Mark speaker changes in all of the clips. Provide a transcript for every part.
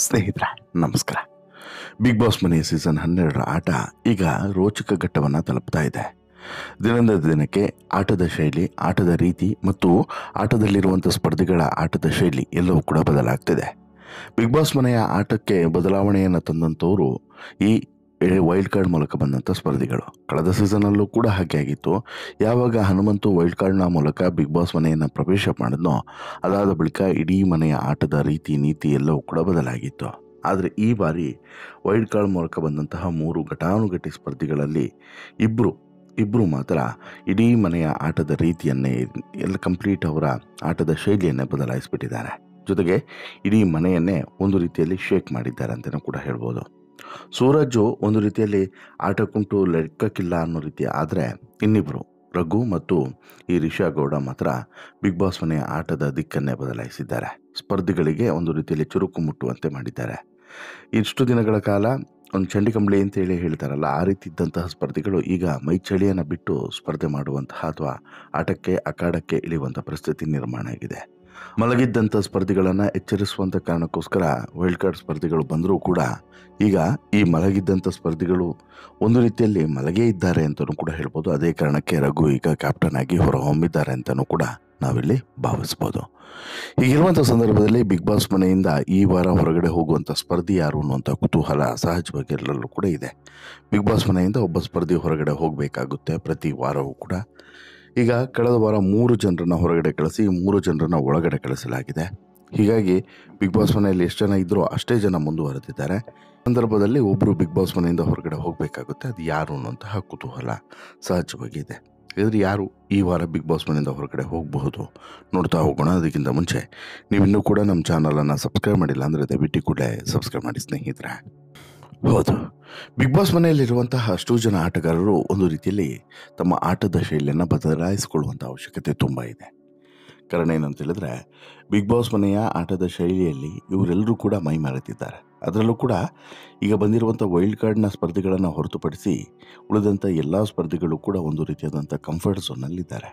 Speaker 1: ಸ್ನೇಹಿತರೆ ನಮಸ್ಕಾರ. Big boss ಮನೆ ಸೀಸನ್ 12ರ ಆಟ ಈಗ ರೋಚಕ ಘಟ್ಟವನ್ನು ತಲುಪ್ತಾ ಇದೆ. ದಿನದಿಂದ ದಿನಕ್ಕೆ ಆಟದ ಶೈಲಿ, ಆಟದ ರೀತಿ ಮತ್ತು ಆಟದಲ್ಲಿರುವಂಥ ಸ್ಪರ್ಧಿಗಳ ಆಟದ ಶೈಲಿ ಎಲ್ಲವೂ ಕೂಡ ಬದಲಾಗ್ತಿದೆ. ಬಿಗ್ ಬಾಸ್ ಮನೆಯ ಆಟಕ್ಕೆ ಬದಲಾವಣೆಯನ್ನು ತಂದಂಥವರು ಈ ವೈಲ್ಡ್ ಕಾರ್ಡ್ ಮೂಲಕ ಬಂದಂಥ ಸ್ಪರ್ಧಿಗಳು. ಕಳೆದ ಸೀಸನಲ್ಲೂ ಕೂಡ ಹಾಗೆ ಆಗಿತ್ತು. ಯಾವಾಗ ಹನುಮಂತು ವೈಲ್ಡ್ ಕಾರ್ಡ್ನ ಮೂಲಕ ಬಿಗ್ ಬಾಸ್ ಮನೆಯನ್ನು ಪ್ರವೇಶ ಮಾಡಿದ್ನೋ ಅದಾದ ಬಳಿಕ ಇಡೀ ಮನೆಯ ಆಟದ ರೀತಿ ನೀತಿ ಎಲ್ಲವೂ ಕೂಡ ಬದಲಾಗಿತ್ತು. ಆದರೆ ಈ ಬಾರಿ ವೈಲ್ಡ್ ಕಾರ್ಡ್ ಮೂಲಕ ಬಂದಂತಹ 3 ಘಟಾನುಘಟಿ ಸ್ಪರ್ಧಿಗಳಲ್ಲಿ ಇಬ್ಬರು ಮಾತ್ರ ಇಡೀ ಮನೆಯ ಆಟದ ರೀತಿಯನ್ನೇ ಎಲ್ಲ ಕಂಪ್ಲೀಟ್ ಅವರ ಆಟದ ಶೈಲಿಯನ್ನೇ ಬದಲಾಯಿಸಿಬಿಟ್ಟಿದ್ದಾರೆ. ಜೊತೆಗೆ ಇಡೀ ಮನೆಯನ್ನೇ ಒಂದು ರೀತಿಯಲ್ಲಿ ಶೇಕ್ ಮಾಡಿದ್ದಾರೆ ಅಂತಲೂ ಕೂಡ ಹೇಳ್ಬೋದು. ಸೂರಜ್ ಒಂದು ರೀತಿಯಲ್ಲಿ ಆಟಕ್ಕುಂಟು ಲೆಕ್ಕಕ್ಕಿಲ್ಲ ಅನ್ನೋ ರೀತಿ. ಆದರೆ ಇನ್ನಿಬ್ಬರು ರಘು ಮತ್ತು ಈ ರಿಷಾ ಗೌಡ ಮಾತ್ರ ಬಿಗ್ ಬಾಸ್ ಮನೆಯ ಆಟದ ದಿಕ್ಕನ್ನೇ ಬದಲಾಯಿಸಿದ್ದಾರೆ. ಸ್ಪರ್ಧಿಗಳಿಗೆ ಒಂದು ರೀತಿಯಲ್ಲಿ ಚುರುಕು ಮುಟ್ಟುವಂತೆ ಮಾಡಿದ್ದಾರೆ. ಇಷ್ಟು ದಿನಗಳ ಕಾಲ ಒಂದು ಚಂಡಿಕಂಬಳಿ ಅಂತೇಳಿ ಹೇಳ್ತಾರಲ್ಲ, ಆ ರೀತಿ ಇದ್ದಂತಹ ಸ್ಪರ್ಧಿಗಳು ಈಗ ಮೈ ಚಳಿಯನ್ನು ಬಿಟ್ಟು ಸ್ಪರ್ಧೆ ಮಾಡುವಂತಹ ಅಥವಾ ಆಟಕ್ಕೆ ಅಖಾಡಕ್ಕೆ ಇಳಿಯುವಂಥ ಪರಿಸ್ಥಿತಿ ನಿರ್ಮಾಣ ಆಗಿದೆ. ಮಲಗಿದ್ದಂಥ ಸ್ಪರ್ಧಿಗಳನ್ನು ಎಚ್ಚರಿಸುವಂಥ ಕಾರಣಕ್ಕೋಸ್ಕರ ವೈಲ್ಡ್ ಕಾರ್ಡ್ ಸ್ಪರ್ಧಿಗಳು ಬಂದರೂ ಕೂಡ ಈಗ ಈ ಮಲಗಿದ್ದಂಥ ಸ್ಪರ್ಧಿಗಳು ಒಂದು ರೀತಿಯಲ್ಲಿ ಮಲಗೇ ಇದ್ದಾರೆ ಅಂತಲೂ ಕೂಡ ಹೇಳ್ಬೋದು. ಅದೇ ಕಾರಣಕ್ಕೆ ರಘು ಈಗ ಕ್ಯಾಪ್ಟನ್ ಆಗಿ ಹೊರಹೊಮ್ಮಿದ್ದಾರೆ ಅಂತಲೂ ಕೂಡ ನಾವಿಲ್ಲಿ ಭಾವಿಸ್ಬೋದು. ಹೀಗಿರುವಂಥ ಸಂದರ್ಭದಲ್ಲಿ ಬಿಗ್ ಬಾಸ್ ಮನೆಯಿಂದ ಈ ವಾರ ಹೊರಗಡೆ ಹೋಗುವಂಥ ಸ್ಪರ್ಧಿ ಯಾರು ಅನ್ನುವಂಥ ಕುತೂಹಲ ಸಹಜವಾಗಿ ಎಲ್ಲರಲ್ಲೂ ಕೂಡ ಇದೆ. ಬಿಗ್ ಬಾಸ್ ಮನೆಯಿಂದ ಒಬ್ಬ ಸ್ಪರ್ಧಿ ಹೊರಗಡೆ ಹೋಗಬೇಕಾಗುತ್ತೆ ಪ್ರತಿ ವಾರವೂ ಕೂಡ. ಈಗ ಕಳೆದ ವಾರ 3 ಜನರನ್ನು ಹೊರಗಡೆ ಕಳಿಸಿ 3 ಜನರನ್ನು ಒಳಗಡೆ ಕಳಿಸಲಾಗಿದೆ. ಹೀಗಾಗಿ ಬಿಗ್ ಬಾಸ್ ಮನೆಯಲ್ಲಿ ಎಷ್ಟು ಜನ ಇದ್ದರೂ ಅಷ್ಟೇ ಜನ ಮುಂದುವರೆದಿದ್ದಾರೆ. ಸಂದರ್ಭದಲ್ಲಿ ಒಬ್ಬರು ಬಿಗ್ ಬಾಸ್ ಮನೆಯಿಂದ ಹೊರಗಡೆ ಹೋಗಬೇಕಾಗುತ್ತೆ. ಅದು ಯಾರು ಅನ್ನುವಂತಹ ಕುತೂಹಲ ಸಹಜವಾಗಿ ಇದೆ. ಇದ್ರೆ ಯಾರು ಈ ವಾರ ಬಿಗ್ ಬಾಸ್ ಮನೆಯಿಂದ ಹೊರಗಡೆ ಹೋಗಬಹುದು ನೋಡ್ತಾ ಹೋಗೋಣ. ಅದಕ್ಕಿಂತ ಮುಂಚೆ ನೀವಿನ್ನೂ ಕೂಡ ನಮ್ಮ ಚಾನಲನ್ನು ಸಬ್ಸ್ಕ್ರೈಬ್ ಮಾಡಿಲ್ಲ ಅಂದರೆ ದಯವಿಟ್ಟು ಕೂಡಲೇ ಸಬ್ಸ್ಕ್ರೈಬ್ ಮಾಡಿ ಸ್ನೇಹಿತರೆ. ಹೌದು, ಬಿಗ್ ಬಾಸ್ ಮನೆಯಲ್ಲಿರುವಂತಹ ಅಷ್ಟು ಜನ ಆಟಗಾರರು ಒಂದು ರೀತಿಯಲ್ಲಿ ತಮ್ಮ ಆಟದ ಶೈಲಿಯನ್ನು ಬದಲಾಯಿಸಿಕೊಳ್ಳುವಂಥ ಅವಶ್ಯಕತೆ ತುಂಬ ಇದೆ. ಕಾರಣ ಏನಂತ ಹೇಳಿದ್ರೆ, ಬಿಗ್ ಬಾಸ್ ಮನೆಯ ಆಟದ ಶೈಲಿಯಲ್ಲಿ ಇವರೆಲ್ಲರೂ ಕೂಡ ಮೈ ಮರೆತಿದ್ದಾರೆ. ಅದರಲ್ಲೂ ಕೂಡ ಈಗ ಬಂದಿರುವಂಥ ವೈಲ್ಡ್ ಕಾರ್ಡ್ನ ಸ್ಪರ್ಧಿಗಳನ್ನು ಹೊರತುಪಡಿಸಿ ಉಳಿದಂಥ ಎಲ್ಲ ಸ್ಪರ್ಧಿಗಳು ಕೂಡ ಒಂದು ರೀತಿಯಾದಂಥ ಕಂಫರ್ಟ್ ಝೋನಲ್ಲಿದ್ದಾರೆ.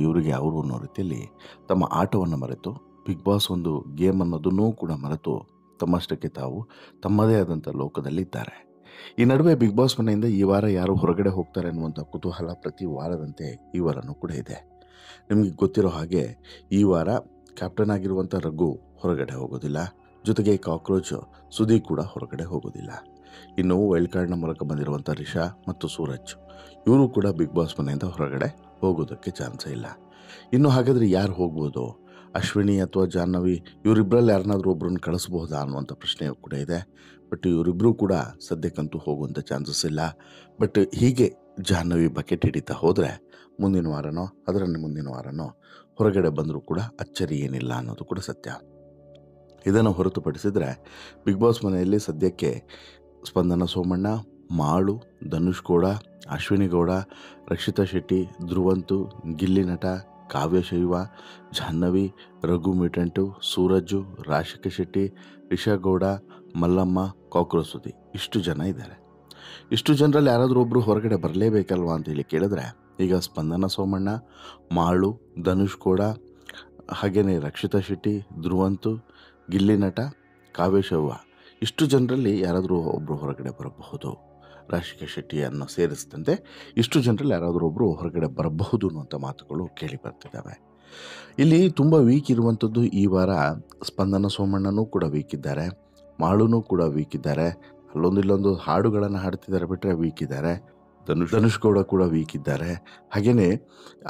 Speaker 1: ಇವರಿಗೆ ಅವರು ಅನ್ನೋ ರೀತಿಯಲ್ಲಿ ತಮ್ಮ ಆಟವನ್ನು ಮರೆತು ಬಿಗ್ ಬಾಸ್ ಒಂದು ಗೇಮ್ ಅನ್ನೋದನ್ನೂ ಕೂಡ ಮರೆತು ತಮ್ಮಷ್ಟಕ್ಕೆ ತಾವು ತಮ್ಮದೇ ಆದಂಥ ಲೋಕದಲ್ಲಿದ್ದಾರೆ. ಈ ನಡುವೆ ಬಿಗ್ ಬಾಸ್ ಮನೆಯಿಂದ ಈ ವಾರ ಯಾರು ಹೊರಗಡೆ ಹೋಗ್ತಾರೆ ಅನ್ನುವಂಥ ಕುತೂಹಲ ಪ್ರತಿ ವಾರದಂತೆ ಈ ವಾರನೂ ಕೂಡ ಇದೆ. ನಿಮಗೆ ಗೊತ್ತಿರೋ ಹಾಗೆ ಈ ವಾರ ಕ್ಯಾಪ್ಟನ್ ಆಗಿರುವಂಥ ರಘು ಹೊರಗಡೆ ಹೋಗೋದಿಲ್ಲ. ಜೊತೆಗೆ ಕಾಕ್ರೋಚ್ ಸುದಿ ಕೂಡ ಹೊರಗಡೆ ಹೋಗೋದಿಲ್ಲ. ಇನ್ನು ವೈಲ್ಡ್ ಕಾರ್ಡ್ನ ಮೂಲಕ ಬಂದಿರುವಂಥ ರಿಷಾ ಮತ್ತು ಸೂರಜ್ ಇವರು ಕೂಡ ಬಿಗ್ ಬಾಸ್ ಮನೆಯಿಂದ ಹೊರಗಡೆ ಹೋಗೋದಕ್ಕೆ ಚಾನ್ಸೇ ಇಲ್ಲ. ಇನ್ನು ಹಾಗಾದರೆ ಯಾರು ಹೋಗ್ಬೋದು? ಅಶ್ವಿನಿ ಅಥವಾ ಜಾಹ್ನವಿ ಇವರಿಬ್ಬರಲ್ಲಿ ಯಾರನ್ನಾದರೂ ಒಬ್ಬರನ್ನು ಕಳಿಸ್ಬಹುದಾ ಅನ್ನುವಂಥ ಪ್ರಶ್ನೆಯೂ ಕೂಡ ಇದೆ. ಬಟ್ ಇವರಿಬ್ಬರೂ ಕೂಡ ಸದ್ಯಕ್ಕಂತೂ ಹೋಗುವಂಥ ಚಾನ್ಸಸ್ ಇಲ್ಲ. ಬಟ್ ಹೀಗೆ ಜಾಹ್ನವಿ ಬಕೆಟ್ ಹಿಡಿತಾ ಹೋದರೆ ಮುಂದಿನ ವಾರನೋ ಮುಂದಿನ ವಾರನೋ ಹೊರಗಡೆ ಬಂದರೂ ಕೂಡ ಅಚ್ಚರಿ ಏನಿಲ್ಲ ಅನ್ನೋದು ಕೂಡ ಸತ್ಯ. ಇದನ್ನು ಹೊರತುಪಡಿಸಿದರೆ ಬಿಗ್ ಬಾಸ್ ಮನೆಯಲ್ಲಿ ಸದ್ಯಕ್ಕೆ ಸ್ಪಂದನ ಸೋಮಣ್ಣ, ಮಾಳು, ಧನುಷ್ ಗೌಡ, ಅಶ್ವಿನಿ ಗೌಡ, ರಕ್ಷಿತಾ ಶೆಟ್ಟಿ, ಧ್ರುವಂತು, ಗಿಲ್ಲಿ ನಟ, ಕಾವ್ಯ ಶೈವ, ಜಾಹ್ನವಿ, ರಘು ಮಿಟಂಟು, ಸೂರಜು, ರಾಶಿಕಾ ಶೆಟ್ಟಿ, ರಿಷಾ ಗೌಡ, ಮಲ್ಲಮ್ಮ, ಕಾಕ್ರೋಚ್ ಸುದಿ ಇಷ್ಟು ಜನ ಇದ್ದಾರೆ. ಇಷ್ಟು ಜನರಲ್ಲಿ ಯಾರಾದರೂ ಒಬ್ಬರು ಹೊರಗಡೆ ಬರಲೇಬೇಕಲ್ವಾ ಅಂತೇಳಿ ಕೇಳಿದ್ರೆ ಈಗ ಸ್ಪಂದನ ಸೋಮಣ್ಣ, ಮಾಳು, ಧನುಷ್ ಗೌಡ, ಹಾಗೆಯೇ ರಕ್ಷಿತಾ ಶೆಟ್ಟಿ, ಧ್ರುವಂತು, ಗಿಲ್ಲಿ ನಟ, ಕಾವ್ಯ ಶೈವ ಇಷ್ಟು ಜನರಲ್ಲಿ ಯಾರಾದರೂ ಒಬ್ಬರು ಹೊರಗಡೆ ಬರಬಹುದು. ರಾಶಿಕಾ ಶೆಟ್ಟಿಯನ್ನು ಸೇರಿಸಿದಂತೆ ಇಷ್ಟು ಜನರಲ್ಲಿ ಯಾರಾದರೂ ಒಬ್ಬರು ಹೊರಗಡೆ ಬರಬಹುದು ಅನ್ನುವಂಥ ಮಾತುಗಳು ಕೇಳಿ ಬರ್ತಿದ್ದಾವೆ. ಇಲ್ಲಿ ತುಂಬ ವೀಕ್ ಇರುವಂಥದ್ದು ಈ ವಾರ ಸ್ಪಂದನ ಸೋಮಣ್ಣನೂ ಕೂಡ ವೀಕ್ ಇದ್ದಾರೆ, ಮಾಳುನೂ ಕೂಡ ವೀಕ್ ಇದ್ದಾರೆ. ಇಲ್ಲೊಂದು ಹಾಡುಗಳನ್ನು ಹಾಡ್ತಿದ್ದಾರೆ ಬಿಟ್ಟರೆ ವೀಕ್ ಇದ್ದಾರೆ. ಧನುಷ್ ಗೌಡ ಕೂಡ ವೀಕ್ ಇದ್ದಾರೆ. ಹಾಗೆಯೇ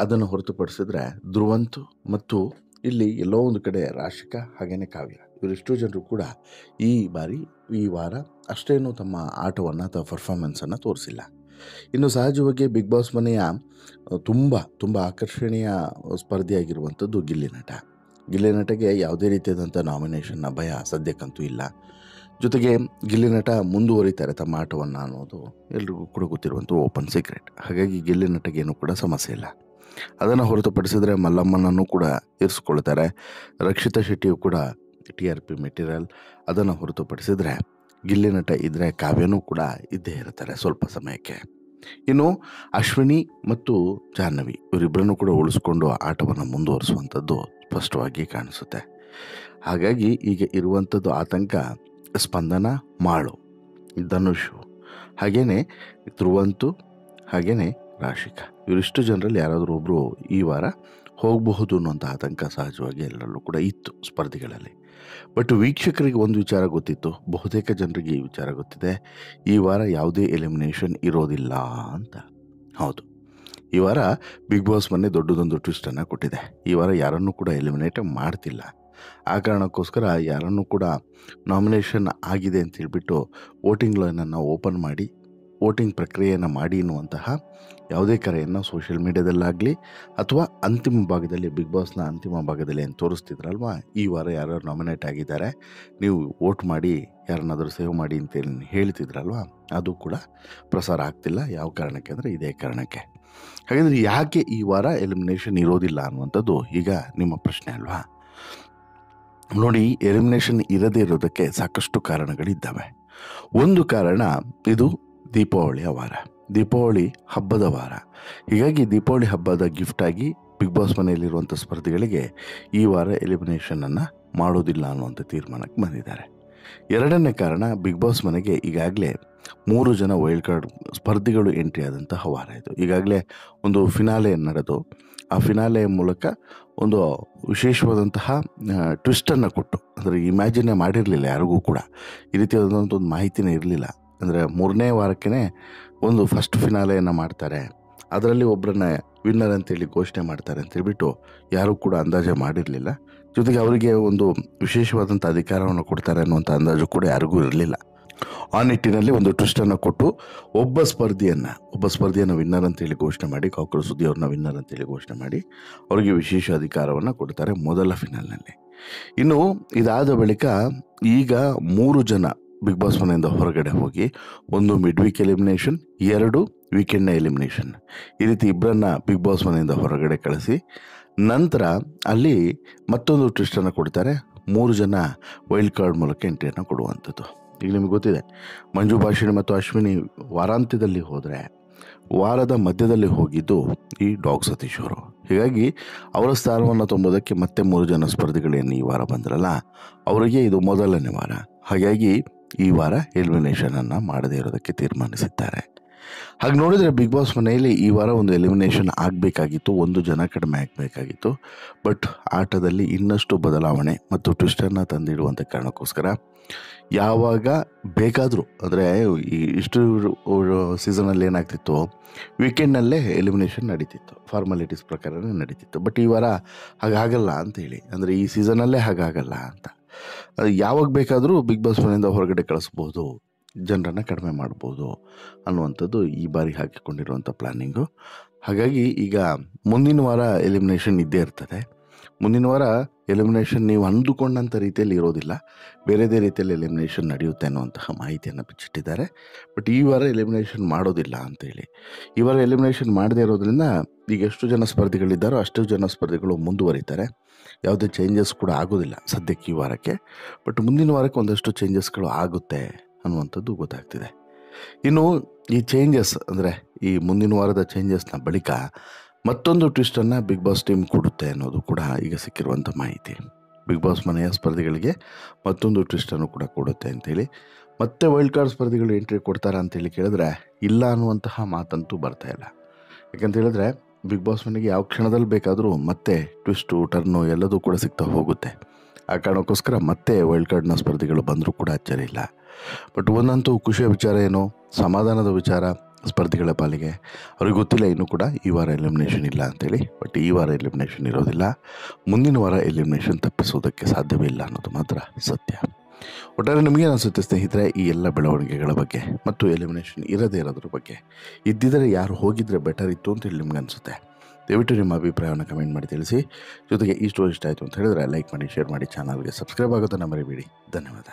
Speaker 1: ಅದನ್ನು ಹೊರತುಪಡಿಸಿದ್ರೆ ಧ್ರುವಂತು ಮತ್ತು ಇಲ್ಲಿ ಎಲ್ಲೋ ಒಂದು ಕಡೆ ರಾಶಿಕಾ ಹಾಗೆಯೇ ಕಾವ್ಯ ಇವರಿಷ್ಟು ಜನರು ಕೂಡ ಈ ವಾರ ಅಷ್ಟೇನು ತಮ್ಮ ಆಟವನ್ನು ಅಥವಾ ಪರ್ಫಾರ್ಮೆನ್ಸನ್ನು ತೋರಿಸಿಲ್ಲ. ಇನ್ನು ಸಹಜವಾಗಿ ಬಿಗ್ ಬಾಸ್ ಮನೆಯ ತುಂಬ ಆಕರ್ಷಣೀಯ ಸ್ಪರ್ಧಿಯಾಗಿರುವಂಥದ್ದು ಗಿಲ್ಲಿ ನಟಗೆ ಯಾವುದೇ ರೀತಿಯಾದಂಥ ನಾಮಿನೇಷನ್ನ ಭಯ ಸದ್ಯಕ್ಕಂತೂ ಇಲ್ಲ. ಜೊತೆಗೆ ಗಿಲ್ಲಿ ನಟ ಮುಂದುವರಿತಾರೆ ತಮ್ಮ ಆಟವನ್ನು ಅನ್ನೋದು ಎಲ್ರಿಗೂ ಕೂಡ ಗೊತ್ತಿರುವಂಥ ಓಪನ್ ಸೀಕ್ರೆಟ್. ಹಾಗಾಗಿ ಗಿಲ್ಲಿ ನಟಗೇನು ಕೂಡ ಸಮಸ್ಯೆ ಇಲ್ಲ. ಅದನ್ನು ಹೊರತುಪಡಿಸಿದರೆ ಮಲ್ಲಮ್ಮನನ್ನು ಕೂಡ ಇರಿಸ್ಕೊಳ್ತಾರೆ. ರಕ್ಷಿತಾ ಶೆಟ್ಟಿಯು ಕೂಡ TRP ಮೆಟೀರಿಯಲ್. ಅದನ್ನು ಹೊರತುಪಡಿಸಿದರೆ ಗಿಲ್ಲಿ ನಟ ಇದ್ದರೆ ಕಾವ್ಯನೂ ಕೂಡ ಇದ್ದೇ ಇರ್ತಾರೆ ಸ್ವಲ್ಪ ಸಮಯಕ್ಕೆ. ಇನ್ನು ಅಶ್ವಿನಿ ಮತ್ತು ಜಾಹ್ನವಿ ಇವರಿಬ್ಬರನ್ನು ಕೂಡ ಉಳಿಸ್ಕೊಂಡು ಆಟವನ್ನು ಮುಂದುವರಿಸುವಂಥದ್ದು ಸ್ಪಷ್ಟವಾಗಿ ಕಾಣಿಸುತ್ತೆ. ಹಾಗಾಗಿ ಈಗ ಇರುವಂಥದ್ದು ಆತಂಕ ಸ್ಪಂದನ, ಮಾಳು, ಧನುಷು, ಹಾಗೆಯೇ ಧ್ರುವಂತು, ಹಾಗೆಯೇ ರಾಶಿಕಾ. ಇವರಿಷ್ಟು ಜನರಲ್ಲಿ ಯಾರಾದರೂ ಒಬ್ಬರು ಈ ವಾರ ಹೋಗಬಹುದು ಅನ್ನೋಂಥ ಆತಂಕ ಸಹಜವಾಗಿ ಎಲ್ಲರಲ್ಲೂ ಕೂಡ ಇತ್ತು ಸ್ಪರ್ಧಿಗಳಲ್ಲಿ. ಬಟ್ ವೀಕ್ಷಕರಿಗೆ ಒಂದು ವಿಚಾರ ಗೊತ್ತಿತ್ತು, ಬಹುತೇಕ ಜನರಿಗೆ ಈ ವಿಚಾರ ಗೊತ್ತಿದೆ, ಈ ವಾರ ಯಾವುದೇ ಎಲಿಮಿನೇಷನ್ ಇರೋದಿಲ್ಲ ಅಂತ. ಹೌದು, ಈ ವಾರ ಬಿಗ್ ಬಾಸ್ ಮೊನ್ನೆ ದೊಡ್ಡದೊಂದು ಟ್ವಿಸ್ಟನ್ನು ಕೊಟ್ಟಿದೆ. ಈ ವಾರ ಯಾರನ್ನೂ ಕೂಡ ಎಲಿಮಿನೇಟ್ ಮಾಡ್ತಿಲ್ಲ. ಆ ಕಾರಣಕ್ಕೋಸ್ಕರ ಯಾರನ್ನೂ ಕೂಡ ನಾಮಿನೇಷನ್ ಆಗಿದೆ ಅಂತ ಹೇಳಿಬಿಟ್ಟು ವೋಟಿಂಗ್ ಲೈನನ್ನು ಓಪನ್ ಮಾಡಿ ವೋಟಿಂಗ್ ಪ್ರಕ್ರಿಯೆಯನ್ನು ಮಾಡಿ ಎನ್ನುವಂತಹ ಯಾವುದೇ ಕರೆಯನ್ನು ಸೋಷಿಯಲ್ ಮೀಡಿಯಾದಲ್ಲಾಗಲಿ ಅಥವಾ ಅಂತಿಮ ಭಾಗದಲ್ಲಿ ಬಿಗ್ ಬಾಸ್ನ ಅಂತಿಮ ಭಾಗದಲ್ಲಿ ಏನು ತೋರಿಸ್ತಿದ್ರಲ್ವ, ಈ ವಾರ ಯಾರು ನಾಮಿನೇಟ್ ಆಗಿದ್ದಾರೆ, ನೀವು ವೋಟ್ ಮಾಡಿ, ಯಾರನ್ನಾದರೂ ಸೇವ್ ಮಾಡಿ ಅಂತೇಳಿ ಹೇಳ್ತಿದ್ರಲ್ವ, ಅದು ಕೂಡ ಪ್ರಸಾರ ಆಗ್ತಿಲ್ಲ. ಯಾವ ಕಾರಣಕ್ಕೆ ಅಂದರೆ ಇದೇ ಕಾರಣಕ್ಕೆ. ಹಾಗಾದರೆ ಯಾಕೆ ಈ ವಾರ ಎಲಿಮಿನೇಷನ್ ಇರೋದಿಲ್ಲ ಅನ್ನುವಂಥದ್ದು ಈಗ ನಿಮ್ಮ ಪ್ರಶ್ನೆ ಅಲ್ವಾ. ನೋಡಿ, ಎಲಿಮಿನೇಷನ್ ಇರದೇ ಇರೋದಕ್ಕೆ ಸಾಕಷ್ಟು ಕಾರಣಗಳಿದ್ದಾವೆ. ಒಂದು ಕಾರಣ, ಇದು ದೀಪಾವಳಿಯ ವಾರ, ದೀಪಾವಳಿ ಹಬ್ಬದ ವಾರ. ಹೀಗಾಗಿ ದೀಪಾವಳಿ ಹಬ್ಬದ ಗಿಫ್ಟಾಗಿ ಬಿಗ್ ಬಾಸ್ ಮನೆಯಲ್ಲಿರುವಂಥ ಸ್ಪರ್ಧಿಗಳಿಗೆ ಈ ವಾರ ಎಲಿಮಿನೇಷನನ್ನು ಮಾಡೋದಿಲ್ಲ ಅನ್ನುವಂಥ ತೀರ್ಮಾನಕ್ಕೆ ಬಂದಿದ್ದಾರೆ. ಎರಡನೇ ಕಾರಣ, ಬಿಗ್ ಬಾಸ್ ಮನೆಗೆ ಈಗಾಗಲೇ 3 ಜನ ವೈಲ್ಡ್ ಕಾರ್ಡ್ ಸ್ಪರ್ಧಿಗಳು ಎಂಟ್ರಿ ಆದಂತಹ ವಾರ ಇದು. ಈಗಾಗಲೇ ಒಂದು ಫಿನಾಲೆ ನಡೆದು ಆ ಫಿನಾಲೆಯ ಮೂಲಕ ಒಂದು ವಿಶೇಷವಾದಂತಹ ಟ್ವಿಸ್ಟನ್ನು ಕೊಟ್ಟು, ಅಂದರೆ ಇಮ್ಯಾಜಿನೇ ಮಾಡಿರಲಿಲ್ಲ ಯಾರಿಗೂ ಕೂಡ, ಈ ರೀತಿಯಾದಂಥ ಒಂದು ಮಾಹಿತಿನೇ ಇರಲಿಲ್ಲ. ಅಂದರೆ 3ನೇ ವಾರಕ್ಕೇ ಒಂದು ಫಸ್ಟ್ ಫಿನಾಲೆಯನ್ನು ಮಾಡ್ತಾರೆ, ಅದರಲ್ಲಿ ಒಬ್ಬರನ್ನ ವಿನ್ನರ್ ಅಂತೇಳಿ ಘೋಷಣೆ ಮಾಡ್ತಾರೆ ಅಂತೇಳ್ಬಿಟ್ಟು ಯಾರೂ ಕೂಡ ಅಂದಾಜು ಮಾಡಿರಲಿಲ್ಲ. ಜೊತೆಗೆ ಅವರಿಗೆ ಒಂದು ವಿಶೇಷವಾದಂಥ ಅಧಿಕಾರವನ್ನು ಕೊಡ್ತಾರೆ ಅನ್ನುವಂಥ ಅಂದಾಜು ಕೂಡ ಯಾರಿಗೂ ಇರಲಿಲ್ಲ. ಆ ನಿಟ್ಟಿನಲ್ಲಿ ಒಂದು ಟ್ವಿಸ್ಟನ್ನು ಕೊಟ್ಟು ಒಬ್ಬ ಸ್ಪರ್ಧಿಯನ್ನು ವಿನ್ನರ್ ಅಂತೇಳಿ ಘೋಷಣೆ ಮಾಡಿ, ಕಾಕರ ಸುದ್ದಿ ಅವ್ರನ್ನ ವಿನ್ನರ್ ಅಂತೇಳಿ ಘೋಷಣೆ ಮಾಡಿ ಅವರಿಗೆ ವಿಶೇಷ ಅಧಿಕಾರವನ್ನು ಕೊಡ್ತಾರೆ ಮೊದಲ ಫಿನಾಲ್ನಲ್ಲಿ. ಇನ್ನು ಇದಾದ ಬಳಿಕ ಈಗ 3 ಜನ ಬಿಗ್ ಬಾಸ್ ಮನೆಯಿಂದ ಹೊರಗಡೆ ಹೋಗಿ, ಒಂದು ಮಿಡ್ ವೀಕ್ ಎಲಿಮಿನೇಷನ್, 2 ವೀಕೆಂಡ್ನ ಎಲಿಮಿನೇಷನ್, ಈ ರೀತಿ ಇಬ್ಬರನ್ನ ಬಿಗ್ ಬಾಸ್ ಮನೆಯಿಂದ ಹೊರಗಡೆ ಕಳಿಸಿ ನಂತರ ಅಲ್ಲಿ ಮತ್ತೊಂದು ಟ್ವಿಸ್ಟನ್ನು ಕೊಡ್ತಾರೆ, 3 ಜನ ವೈಲ್ಡ್ ಕಾರ್ಡ್ ಮೂಲಕ ಎಂಟ್ರಿಯನ್ನು ಕೊಡುವಂಥದ್ದು. ಈಗ ನಿಮಗೆ ಗೊತ್ತಿದೆ, ಮಂಜು ಭಾಷಿಣಿ ಮತ್ತು ಅಶ್ವಿನಿ ವಾರಾಂತ್ಯದಲ್ಲಿ ಹೋದರೆ ವಾರದ ಮಧ್ಯದಲ್ಲಿ ಹೋಗಿದ್ದು ಈ ಡಾಗ್ ಸತೀಶ್ ಅವರು. ಹೀಗಾಗಿ ಅವರ ಸ್ಥಾನವನ್ನು ತುಂಬೋದಕ್ಕೆ ಮತ್ತೆ 3 ಜನ ಸ್ಪರ್ಧಿಗಳೇನು ಈ ವಾರ ಬಂದ್ರಲ್ಲ, ಅವರಿಗೆ ಇದು ಮೊದಲನೇ ವಾರ. ಹಾಗಾಗಿ ಈ ವಾರ ಎಲಿಮಿನೇಷನನ್ನು ಮಾಡದೇ ಇರೋದಕ್ಕೆ ತೀರ್ಮಾನಿಸಿದ್ದಾರೆ. ಹಾಗೆ ನೋಡಿದರೆ ಬಿಗ್ ಬಾಸ್ ಮನೆಯಲ್ಲಿ ಈ ವಾರ ಒಂದು ಎಲಿಮಿನೇಷನ್ ಆಗಬೇಕಾಗಿತ್ತು, 1 ಜನ ಕಡಿಮೆ ಆಗಬೇಕಾಗಿತ್ತು. ಬಟ್ ಆಟದಲ್ಲಿ ಇನ್ನಷ್ಟು ಬದಲಾವಣೆ ಮತ್ತು ಟ್ವಿಸ್ಟನ್ನು ತಂದಿಡುವಂಥ ಕಾರಣಕ್ಕೋಸ್ಕರ ಯಾವಾಗ ಬೇಕಾದರೂ, ಅಂದರೆ ಇಷ್ಟು ಸೀಸನಲ್ಲಿ ಏನಾಗ್ತಿತ್ತು, ವೀಕೆಂಡ್ನಲ್ಲೇ ಎಲಿಮಿನೇಷನ್ ನಡೀತಿತ್ತು, ಫಾರ್ಮಾಲಿಟೀಸ್ ಪ್ರಕಾರನೇ ನಡೀತಿತ್ತು. ಬಟ್ ಈ ವಾರ ಹಾಗಾಗಲ್ಲ ಅಂತೇಳಿ, ಅಂದರೆ ಈ ಸೀಸನಲ್ಲೇ ಹಾಗಾಗಲ್ಲ ಅಂತ, ಅದು ಯಾವಾಗ ಬೇಕಾದರೂ ಬಿಗ್ ಬಾಸ್ ಮನೆಯಿಂದ ಹೊರಗಡೆ ಕಳಿಸ್ಬೋದು, ಜನರನ್ನು ಕಡಿಮೆ ಮಾಡ್ಬೋದು ಅನ್ನುವಂಥದ್ದು ಈ ಬಾರಿ ಹಾಕಿಕೊಂಡಿರುವಂಥ ಪ್ಲ್ಯಾನಿಂಗು. ಹಾಗಾಗಿ ಈಗ ಮುಂದಿನ ವಾರ ಎಲಿಮಿನೇಷನ್ ಇದ್ದೇ ಇರ್ತದೆ. ಮುಂದಿನ ವಾರ ಎಲಿಮಿನೇಷನ್ ನೀವು ಅಂದುಕೊಂಡಂಥ ರೀತಿಯಲ್ಲಿ ಇರೋದಿಲ್ಲ, ಬೇರೆದೇ ರೀತಿಯಲ್ಲಿ ಎಲಿಮಿನೇಷನ್ ನಡೆಯುತ್ತೆ ಅನ್ನುವಂತಹ ಮಾಹಿತಿಯನ್ನು ಬಿಚ್ಚಿಟ್ಟಿದ್ದಾರೆ. ಬಟ್ ಈ ವಾರ ಎಲಿಮಿನೇಷನ್ ಮಾಡೋದಿಲ್ಲ ಅಂತೇಳಿ, ಈ ವಾರ ಎಲಿಮಿನೇಷನ್ ಮಾಡದೇ ಇರೋದ್ರಿಂದ ಈಗ ಎಷ್ಟು ಜನ ಸ್ಪರ್ಧಿಗಳಿದ್ದಾರೋ ಅಷ್ಟು ಜನ ಸ್ಪರ್ಧಿಗಳು ಮುಂದುವರಿತಾರೆ. ಯಾವುದೇ ಚೇಂಜಸ್ ಕೂಡ ಆಗೋದಿಲ್ಲ ಸದ್ಯಕ್ಕೆ ಈ ವಾರಕ್ಕೆ. ಬಟ್ ಮುಂದಿನ ವಾರಕ್ಕೆ ಒಂದಷ್ಟು ಚೇಂಜಸ್ಗಳು ಆಗುತ್ತೆ ಅನ್ನುವಂಥದ್ದು ಗೊತ್ತಾಗ್ತಿದೆ. ಇನ್ನು ಈ ಚೇಂಜಸ್, ಅಂದರೆ ಈ ಮುಂದಿನ ವಾರದ ಚೇಂಜಸ್ನ ಬಳಿಕ ಮತ್ತೊಂದು ಟ್ವಿಸ್ಟನ್ನು ಬಿಗ್ ಬಾಸ್ ಟೀಮ್ ಕೊಡುತ್ತೆ ಅನ್ನೋದು ಕೂಡ ಈಗ ಸಿಕ್ಕಿರುವಂಥ ಮಾಹಿತಿ. ಬಿಗ್ ಬಾಸ್ ಮನೆಯ ಸ್ಪರ್ಧಿಗಳಿಗೆ ಮತ್ತೊಂದು ಟ್ವಿಸ್ಟನ್ನು ಕೂಡ ಕೊಡುತ್ತೆ ಅಂತೇಳಿ. ಮತ್ತೆ ವೈಲ್ಡ್ ಕಾರ್ಡ್ ಸ್ಪರ್ಧಿಗಳು ಎಂಟ್ರಿ ಕೊಡ್ತಾರಾ ಅಂತೇಳಿ ಕೇಳಿದ್ರೆ ಇಲ್ಲ ಅನ್ನುವಂತಹ ಮಾತಂತೂ ಬರ್ತಾ ಇಲ್ಲ. ಯಾಕಂತ ಹೇಳಿದ್ರೆ ಬಿಗ್ ಬಾಸ್ ಮನೆಗೆ ಯಾವ ಕ್ಷಣದಲ್ಲಿ ಬೇಕಾದರೂ ಮತ್ತೆ ಟ್ವಿಸ್ಟು, ಟರ್ನು ಎಲ್ಲದೂ ಕೂಡ ಸಿಗ್ತಾ ಹೋಗುತ್ತೆ. ಆ ಕಾರಣಕ್ಕೋಸ್ಕರ ಮತ್ತೆ ವೈಲ್ಡ್ ಕಾರ್ಡ್ನ ಸ್ಪರ್ಧಿಗಳು ಬಂದರೂ ಕೂಡ ಅಚ್ಚರಿ ಇಲ್ಲ. ಬಟ್ ಒಂದಂತೂ ಖುಷಿಯ ವಿಚಾರ ಏನು, ಸಮಾಧಾನದ ವಿಚಾರ ಸ್ಪರ್ಧಿಗಳ ಪಾಲಿಗೆ, ಅವ್ರಿಗೆ ಗೊತ್ತಿಲ್ಲ ಇನ್ನೂ ಕೂಡ ಈ ವಾರ ಎಲಿಮಿನೇಷನ್ ಇಲ್ಲ ಅಂತೇಳಿ. ಬಟ್ ಈ ವಾರ ಎಲಿಮಿನೇಷನ್ ಇರೋದಿಲ್ಲ, ಮುಂದಿನ ವಾರ ಎಲಿಮಿನೇಷನ್ ತಪ್ಪಿಸೋದಕ್ಕೆ ಸಾಧ್ಯವೇ ಇಲ್ಲ ಅನ್ನೋದು ಮಾತ್ರ ಸತ್ಯ. ಒಟ್ಟಾರೆ ನಿಮಗೇನು ಅನಿಸುತ್ತೆ ಸ್ನೇಹಿತರೆ ಈ ಎಲ್ಲ ಬೆಳವಣಿಗೆಗಳ ಬಗ್ಗೆ ಮತ್ತು ಎಲಿಮಿನೇಷನ್ ಇರದೇ ಇರೋದ್ರ ಬಗ್ಗೆ? ಇದ್ದಿದ್ದರೆ ಯಾರು ಹೋಗಿದ್ರೆ ಬೆಟರ್ ಇತ್ತು ಅಂತೇಳಿ ನಿಮ್ಗೆ ಅನಿಸುತ್ತೆ? ದಯವಿಟ್ಟು ನಿಮ್ಮ ಅಭಿಪ್ರಾಯವನ್ನು ಕಮೆಂಟ್ ಮಾಡಿ ತಿಳಿಸಿ. ಜೊತೆಗೆ ಈ ಸ್ಟೋರಿ ಇಷ್ಟ ಆಯಿತು ಅಂತ ಹೇಳಿದ್ರೆ ಲೈಕ್ ಮಾಡಿ, ಶೇರ್ ಮಾಡಿ, ಚಾನಲ್ಗೆ ಸಬ್ಸ್ಕ್ರೈಬ್ ಆಗೋದನ್ನು ಮರಿಬೇಡಿ. ಧನ್ಯವಾದ.